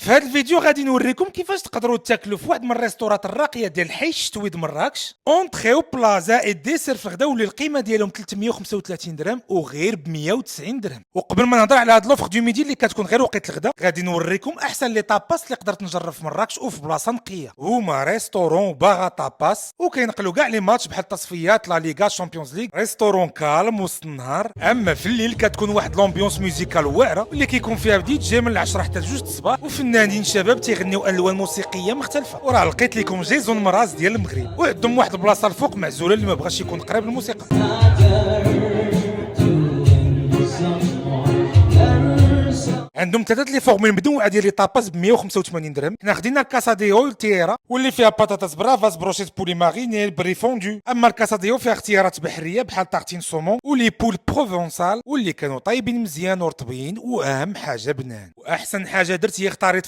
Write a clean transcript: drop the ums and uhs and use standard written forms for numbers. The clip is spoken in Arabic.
في هذا الفيديو غادي نوريكم كيفاش تقدروا تاكلوا في واحد من الريستورات الراقيه ديال الحي الشتوي د مراكش اونتري بلازا اي ديسير في الغدا، واللي القيمه ديالهم 335 درهم وغير ب 190 درهم. وقبل ما نهضر على هاد لوفر دو ميدي اللي كتكون غير وقت الغدا، غادي نوريكم احسن لي طاباس اللي قدرت نجرب في مراكش وفي بلاصه نقيه. هما ريستورون وباغا طاباس، وكينقلوا كاع لي ماتش بحال التصفيات لا ليغا شامبيونز ليغ. ريستورون كالم وسط النهار، اما في الليل كتكون واحد لومبيونس ميوزيكال واعره اللي كيكون فيها دي جي من العشرة حتى لجوج الصباح، وفنانين شباب تيغنيو الوان موسيقيه مختلفه. وراه لقيت لكم جيزون مراز ديال المغرب، وعندهم واحد البلاصه الفوق معزوله اللي ما بغاش يكون قريب للموسيقى. عندهم ثلاثه لي فورمين مدوعه ديال لي طاباس ب 185 درهم. حنا خدينا الكاساديو التيرا واللي فيها باتاتاس برافاس بروشيت بولي ماريني بري فوندو. اما الكاساديو فيها اختيارات بحريه بحال طارتين سومون ولي بول بروفونسال واللي كانوا طايبين مزيان ورطبين، واهم حاجه بنان. واحسن حاجه درت هي اختاريت